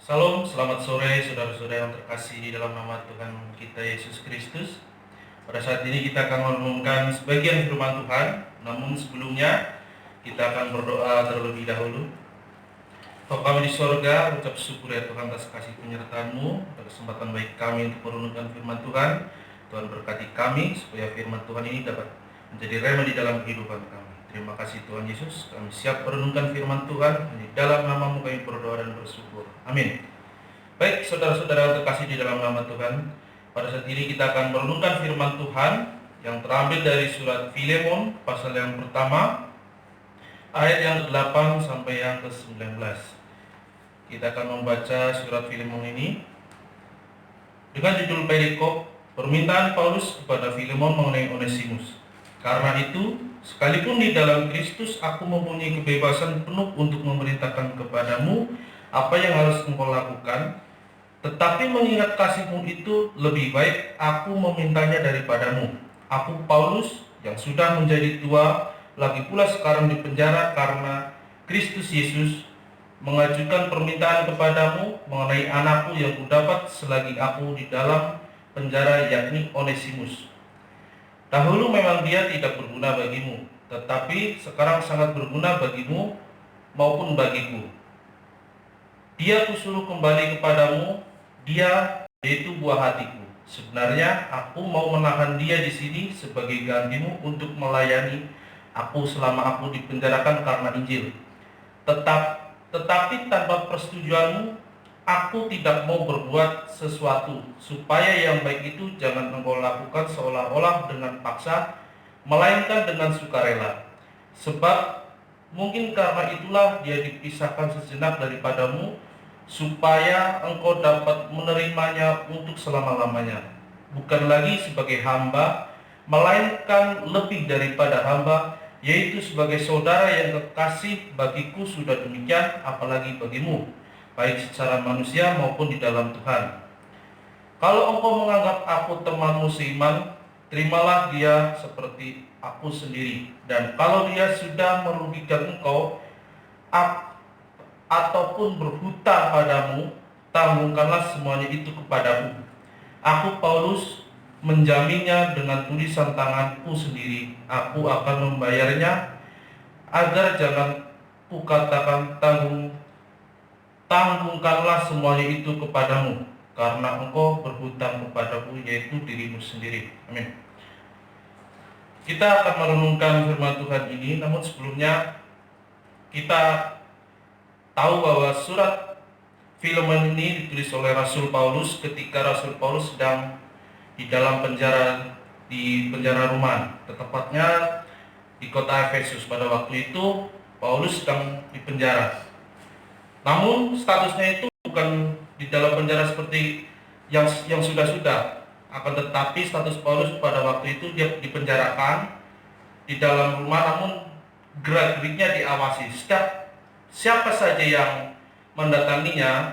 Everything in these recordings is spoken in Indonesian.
Salam, selamat sore saudara-saudara yang terkasih di dalam nama Tuhan kita Yesus Kristus. Pada saat ini kita akan merenungkan sebagian firman Tuhan, namun sebelumnya kita akan berdoa terlebih dahulu. Bapa kami di sorga, ucap syukur ya Tuhan atas kasih penyertaan-Mu, atas kesempatan baik kami untuk merenungkan firman Tuhan. Tuhan berkati kami supaya firman Tuhan ini dapat menjadi rema di dalam kehidupan kami. Terima kasih Tuhan Yesus, kami siap merenungkan firman Tuhan. Di dalam nama-Mu kami berdoa dan bersyukur. Amin. Baik, saudara-saudara yang terkasih di dalam nama Tuhan, pada saat ini kita akan merenungkan firman Tuhan yang terambil dari surat Filemon, pasal yang pertama, ayat yang ke-8 sampai yang ke-19. Kita akan membaca surat Filemon ini dengan judul perikop, permintaan Paulus kepada Filemon mengenai Onesimus. Karena itu, sekalipun di dalam Kristus aku mempunyai kebebasan penuh untuk memerintahkan kepadamu apa yang harus engkau lakukan, tetapi mengingat kasih-Mu itu lebih baik aku memintanya daripadamu. Aku Paulus yang sudah menjadi tua, lagi pula sekarang di penjara karena Kristus Yesus, mengajukan permintaan kepadamu mengenai anakku yang kudapat selagi aku di dalam penjara, yakni Onesimus. Dahulu memang dia tidak berguna bagimu, tetapi sekarang sangat berguna bagimu maupun bagiku. Dia kusuruh kembali kepadamu, dia yaitu buah hatiku. Sebenarnya aku mau menahan dia di sini sebagai gantimu untuk melayani aku selama aku dipenjarakan karena Injil. Tetapi tanpa persetujuanmu, aku tidak mau berbuat sesuatu supaya yang baik itu jangan engkau lakukan seolah-olah dengan paksa, melainkan dengan sukarela. Sebab mungkin karena itulah dia dipisahkan sejenak daripadamu, supaya engkau dapat menerimanya untuk selama-lamanya, bukan lagi sebagai hamba, melainkan lebih daripada hamba, yaitu sebagai saudara yang kekasih. Bagiku sudah demikian, apalagi bagimu, baik secara manusia maupun di dalam Tuhan. Kalau engkau menganggap aku temanmu seiman, terimalah dia seperti aku sendiri. Dan kalau dia sudah merugikan engkau ataupun berhutang padamu, tanggungkanlah semuanya itu kepadaku. Aku Paulus menjaminnya dengan tulisan tanganku sendiri. Aku akan membayarnya, agar jangan kukatakan tanggungkanlah semuanya itu kepadamu, karena engkau berhutang kepadaku, yaitu dirimu sendiri. Amin. Kita akan merenungkan firman Tuhan ini, namun sebelumnya kita tahu bahwa surat Filemon ini ditulis oleh Rasul Paulus ketika Rasul Paulus sedang di dalam penjara, di penjara Roma, tepatnya di kota Efesus. Pada waktu itu Paulus sedang di penjara. Namun statusnya itu bukan di dalam penjara seperti yang sudah-sudah. Akan tetapi status Paulus pada waktu itu dia dipenjarakan di dalam rumah, namun gerak-geriknya diawasi. Siapa saja yang mendatanginya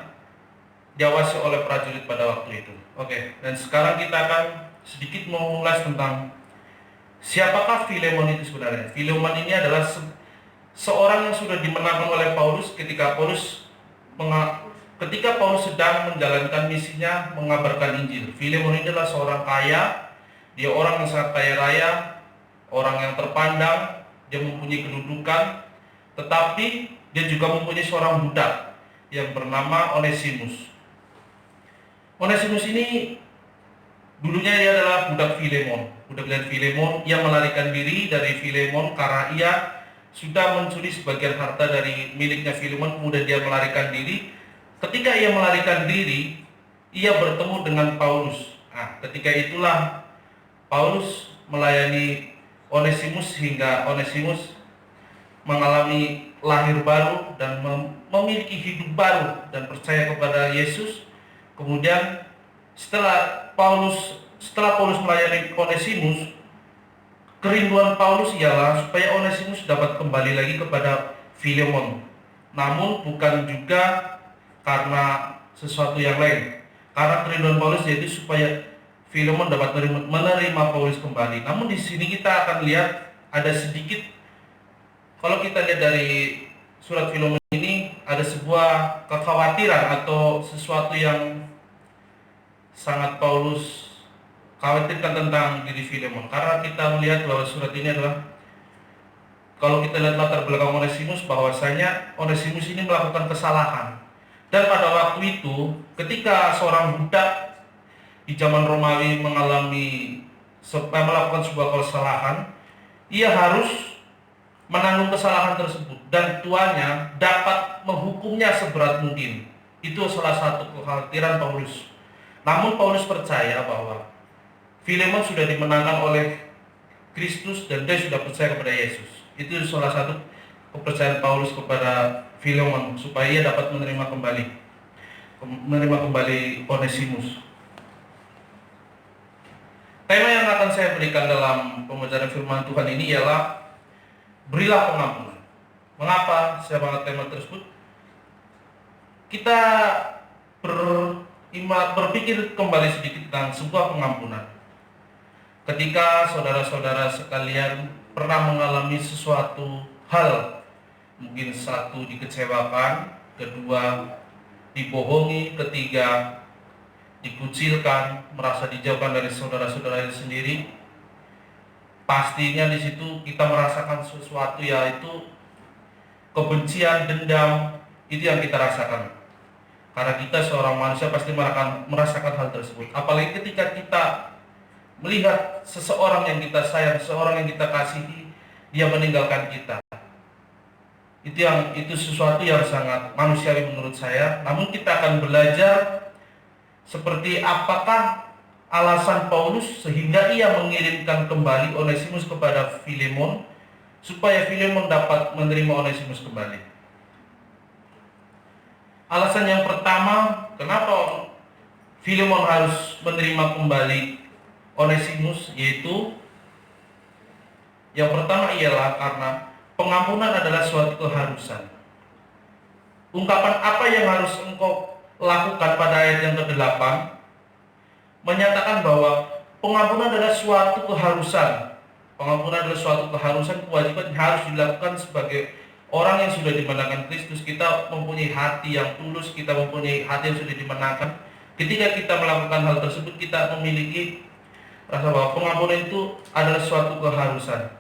diawasi oleh prajurit pada waktu itu. Oke, dan sekarang kita akan sedikit mengulas tentang siapakah Filemon itu sebenarnya. Filemon ini adalah seorang yang sudah dimenangkan oleh Paulus ketika Paulus sedang menjalankan misinya mengabarkan Injil. Filemon ini adalah seorang kaya, dia orang yang sangat kaya raya, orang yang terpandang, dia mempunyai kedudukan, tetapi dia juga mempunyai seorang budak yang bernama Onesimus. Onesimus ini dulunya dia adalah budak Filemon. Budak dari Filemon, ia melarikan diri dari Filemon karena ia sudah mencuri sebagian harta dari miliknya Filemon, kemudian dia melarikan diri. Ketika ia melarikan diri, ia bertemu dengan Paulus. Nah, ketika itulah Paulus melayani Onesimus hingga Onesimus mengalami lahir baru dan memiliki hidup baru dan percaya kepada Yesus. Kemudian setelah Paulus melayani Onesimus, kerinduan Paulus ialah supaya Onesimus dapat kembali lagi kepada Filemon. Namun bukan juga karena sesuatu yang lain. Karena kerinduan Paulus yaitu supaya Filemon dapat menerima Paulus kembali. Namun di sini kita akan lihat ada sedikit. Kalau kita lihat dari surat Filemon ini, ada sebuah kekhawatiran atau sesuatu yang sangat Paulus khawatirkan tentang diri Filemon, karena kita melihat bahwa surat ini adalah, kalau kita lihat latar belakang Onesimus, bahwasanya Onesimus ini melakukan kesalahan. Dan pada waktu itu, ketika seorang budak di zaman Romawi melakukan sebuah kesalahan, ia harus menanggung kesalahan tersebut dan tuannya dapat menghukumnya seberat mungkin. Itu salah satu kekhawatiran Paulus. Namun Paulus percaya bahwa Filemon sudah dimenangkan oleh Kristus dan dia sudah percaya kepada Yesus. Itu salah satu kepercayaan Paulus kepada Filemon, supaya ia dapat menerima kembali Onesimus. Tema yang akan saya berikan dalam pembacaan firman Tuhan ini ialah berilah pengampunan. Mengapa saya angkat tema tersebut? Kita berpikir kembali sedikit tentang sebuah pengampunan. Ketika saudara-saudara sekalian pernah mengalami sesuatu hal, mungkin satu dikecewakan, kedua dibohongi, ketiga dikucilkan, merasa dijauhkan dari saudara-saudara sendiri, pastinya di situ kita merasakan sesuatu, yaitu kebencian, dendam. Itu yang kita rasakan, karena kita seorang manusia pasti merasakan hal tersebut. Apalagi ketika kita melihat seseorang yang kita sayang, seseorang yang kita kasihi, dia meninggalkan kita. Itu sesuatu yang sangat manusiawi menurut saya. Namun kita akan belajar seperti apakah alasan Paulus sehingga ia mengirimkan kembali Onesimus kepada Filemon, supaya Filemon dapat menerima Onesimus kembali. Alasan yang pertama, kenapa Filemon harus menerima kembali Onesimus, yaitu yang pertama ialah karena pengampunan adalah suatu keharusan. Ungkapan apa yang harus engkau lakukan pada ayat yang ke-8 menyatakan bahwa pengampunan adalah suatu keharusan. Pengampunan adalah suatu keharusan, kewajiban yang harus dilakukan sebagai orang yang sudah dimenangkan Kristus. Kita mempunyai hati yang tulus, kita mempunyai hati yang sudah dimenangkan. Ketika kita melakukan hal tersebut, kita memiliki rasa bahwa pengampunan itu adalah suatu keharusan.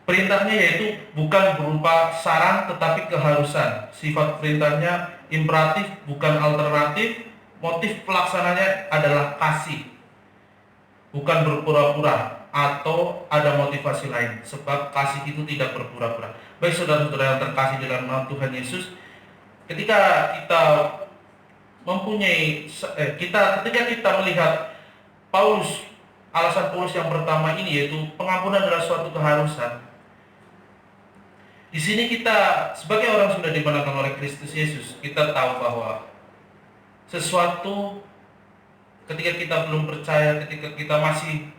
Perintahnya yaitu bukan berupa saran tetapi keharusan. Sifat perintahnya imperatif bukan alternatif. Motif pelaksananya adalah kasih, bukan berpura-pura atau ada motivasi lain, sebab kasih itu tidak berpura-pura. Baik saudara-saudara yang terkasih dalam nama Tuhan Yesus, ketika kita ketika kita melihat Paulus, alasan Paulus yang pertama ini yaitu pengampunan adalah suatu keharusan. Di sini kita sebagai orang sudah dimenangkan oleh Kristus Yesus, kita tahu bahwa sesuatu ketika kita belum percaya, ketika kita masih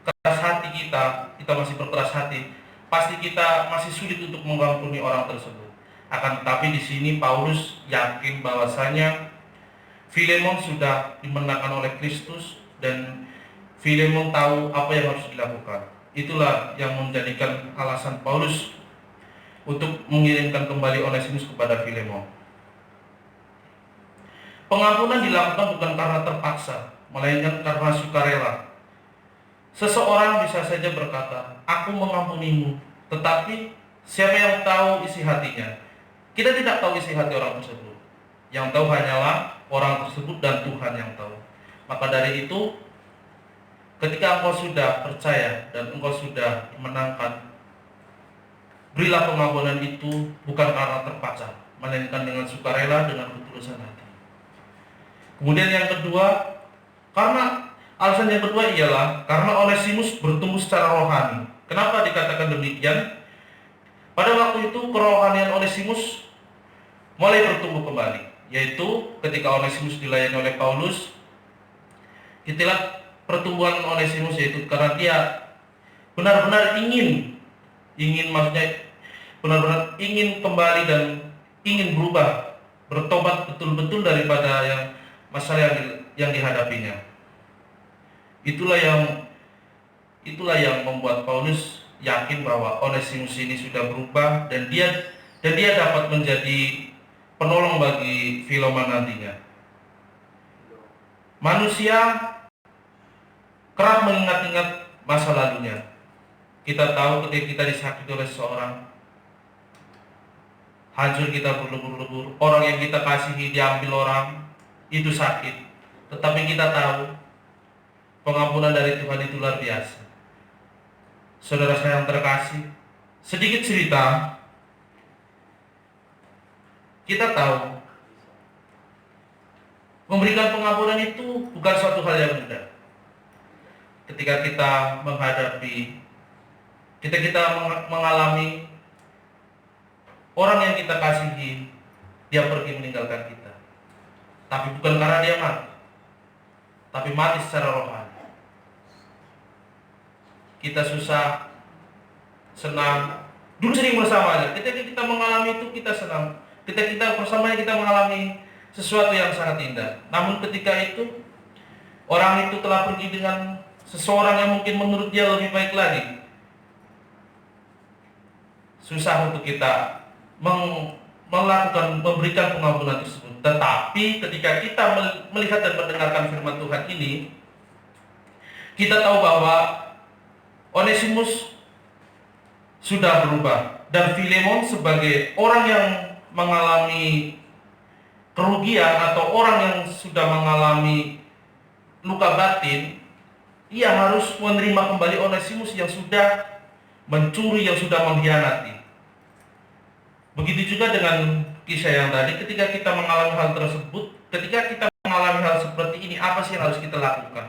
keras hati, kita masih berkeras hati, pasti kita masih sulit untuk mengampuni orang tersebut. Akan tetapi di sini Paulus yakin bahwasanya Filemon sudah dimenangkan oleh Kristus dan Filemon tahu apa yang harus dilakukan. Itulah yang menjadikan alasan Paulus untuk mengirimkan kembali Onesimus kepada Filemon. Pengampunan dilakukan bukan karena terpaksa, melainkan karena sukarela. Seseorang bisa saja berkata, "Aku mengampunimu," tetapi siapa yang tahu isi hatinya? Kita tidak tahu isi hati orang tersebut. Yang tahu hanyalah orang tersebut dan Tuhan yang tahu. Maka dari itu, ketika engkau sudah percaya dan engkau sudah menangkan, berilah pengampunan itu bukan karena terpaksa, melainkan dengan sukarela, dengan ketulusan hati. Kemudian yang kedua, alasan yang kedua ialah karena Onesimus bertumbuh secara rohani. Kenapa dikatakan demikian? Pada waktu itu kerohanian Onesimus mulai bertumbuh kembali, yaitu ketika Onesimus dilayani oleh Paulus. Itulah pertumbuhan Onesimus, yaitu karena dia benar-benar ingin benar-benar ingin kembali dan ingin berubah, bertobat betul-betul daripada masalah yang dihadapinya. Itulah yang membuat Paulus yakin bahwa Onesimus ini sudah berubah dan dia dan dia dapat menjadi penolong bagi Filemon nantinya. Manusia kerap mengingat-ingat masa lalunya. Kita tahu ketika kita disakiti oleh seseorang, hancur kita berlebur-lebur, orang yang kita kasihi diambil orang, itu sakit. Tetapi kita tahu pengampunan dari Tuhan itu luar biasa. Saudara saya yang terkasih, sedikit cerita, kita tahu memberikan pengampunan itu bukan suatu hal yang mudah. Ketika kita menghadapi, kita mengalami orang yang kita kasihi, dia pergi meninggalkan kita. Tapi bukan karena dia mati, tapi mati secara rohani. Kita susah, senang, dulu sering bersamanya. Ketika kita mengalami itu, kita senang. Ketika kita bersamanya, kita mengalami sesuatu yang sangat indah. Namun ketika itu, orang itu telah pergi dengan seseorang yang mungkin menurut dia lebih baik lagi. Susah untuk kita memberikan pengampunan tersebut. Tetapi ketika kita melihat dan mendengarkan firman Tuhan ini, kita tahu bahwa Onesimus sudah berubah, dan Filemon sebagai orang yang mengalami kerugian atau orang yang sudah mengalami luka batin, ia harus menerima kembali Onesimus yang sudah mencuri, yang sudah mengkhianati. Begitu juga dengan kisah yang tadi, ketika kita mengalami hal tersebut, ketika kita mengalami hal seperti ini, apa sih yang harus kita lakukan?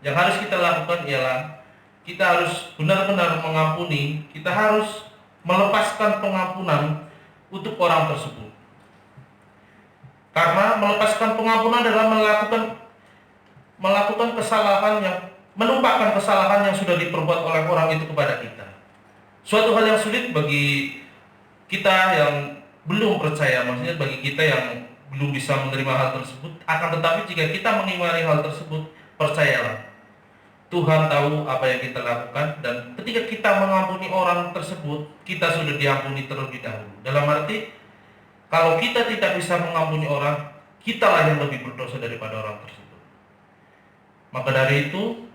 Yang harus kita lakukan ialah kita harus benar-benar mengampuni, kita harus melepaskan pengampunan untuk orang tersebut. Karena melepaskan pengampunan adalah melakukan kesalahan yang, melupakan kesalahan yang sudah diperbuat oleh orang itu kepada kita. Suatu hal yang sulit bagi kita yang belum percaya, maksudnya bagi kita yang belum bisa menerima hal tersebut. Akan tetapi jika kita mengimani hal tersebut, percayalah, Tuhan tahu apa yang kita lakukan, dan ketika kita mengampuni orang tersebut, kita sudah diampuni terlebih dahulu. Dalam arti, kalau kita tidak bisa mengampuni orang, kitalah yang lebih berdosa daripada orang tersebut. Maka dari itu,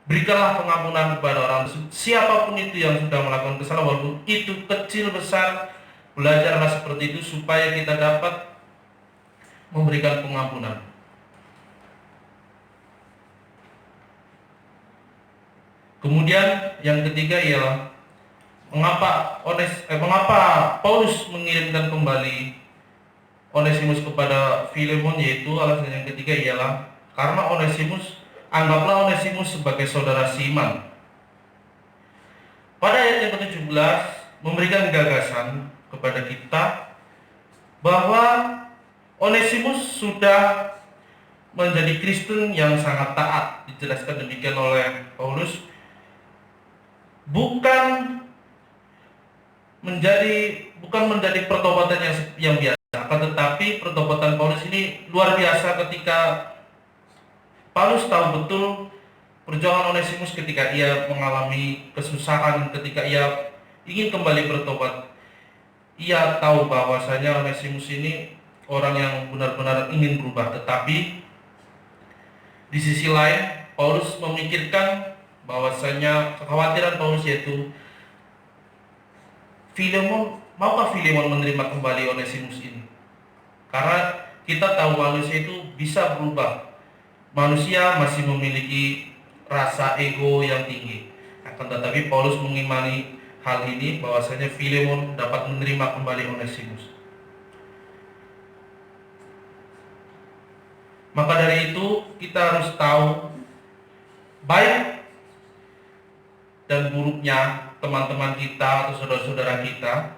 berikanlah pengampunan kepada orang tersebut. Siapapun itu yang sudah melakukan kesalahan, walaupun itu kecil besar, belajarlah seperti itu supaya kita dapat memberikan pengampunan. Kemudian yang ketiga ialah mengapa Paulus mengirimkan kembali Onesimus kepada Filemon, yaitu alasan yang ketiga ialah karena anggaplah Onesimus sebagai saudara seiman. Pada ayat yang ke-17 memberikan gagasan kepada kita bahwa Onesimus sudah menjadi Kristen yang sangat taat. Dijelaskan demikian oleh Paulus, bukan menjadi pertobatan yang biasa, akan tetapi pertobatan Paulus ini luar biasa ketika Paulus tahu betul perjuangan Onesimus ketika ia mengalami kesusahan, ketika ia ingin kembali bertobat. Ia tahu bahwasanya Onesimus ini orang yang benar-benar ingin berubah, tetapi di sisi lain Paulus memikirkan bahwasanya kekhawatiran Paulus, yaitu maukah Filemon menerima kembali Onesimus ini? Karena kita tahu manusia itu bisa berubah. Manusia masih memiliki rasa ego yang tinggi. Akan tetapi Paulus mengimani hal ini, bahwasanya Filemon dapat menerima kembali Onesimus. Maka dari itu kita harus tahu baik dan buruknya teman-teman kita atau saudara-saudara kita.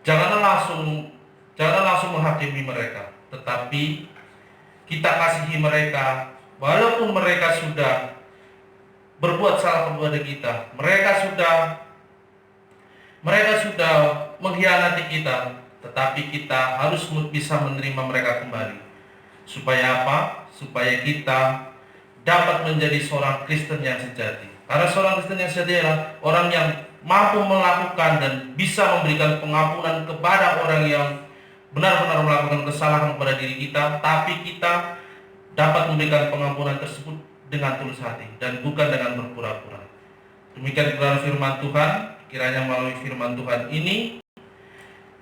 Janganlah langsung menghakimi mereka, tetapi kita kasihi mereka walaupun mereka sudah berbuat salah kepada kita. Mereka sudah mengkhianati kita, tetapi kita harus bisa menerima mereka kembali. Supaya apa? Supaya kita dapat menjadi seorang Kristen yang sejati. Karena seorang Kristen yang sejati adalah orang yang mampu melakukan dan bisa memberikan pengampunan kepada orang yang benar-benar melakukan kesalahan kepada diri kita, tapi kita dapat memberikan pengampunan tersebut dengan tulus hati dan bukan dengan berpura-pura. Demikian kebenaran firman Tuhan. Kiranya melalui firman Tuhan ini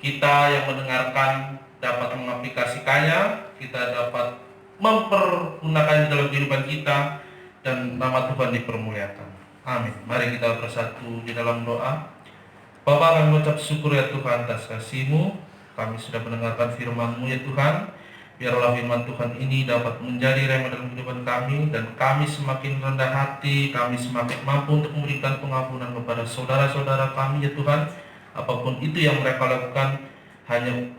kita yang mendengarkan dapat mengaplikasikannya, kita dapat mempergunakannya dalam kehidupan kita, dan nama Tuhan dipermuliakan. Amin. Mari kita bersatu di dalam doa. Bapa, kami mengucap syukur ya Tuhan atas kasih-Mu. Kami sudah mendengarkan firman-Mu ya Tuhan. Biarlah firman Tuhan ini dapat menjadi rema dalam kehidupan kami, dan kami semakin rendah hati, kami semakin mampu untuk memberikan pengampunan kepada saudara-saudara kami ya Tuhan. Apapun itu yang mereka lakukan, hanya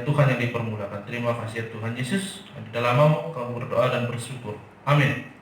Tuhan yang dipermulakan. Terima kasih ya Tuhan Yesus. Di dalam nama-Mu kami berdoa dan bersyukur. Amin.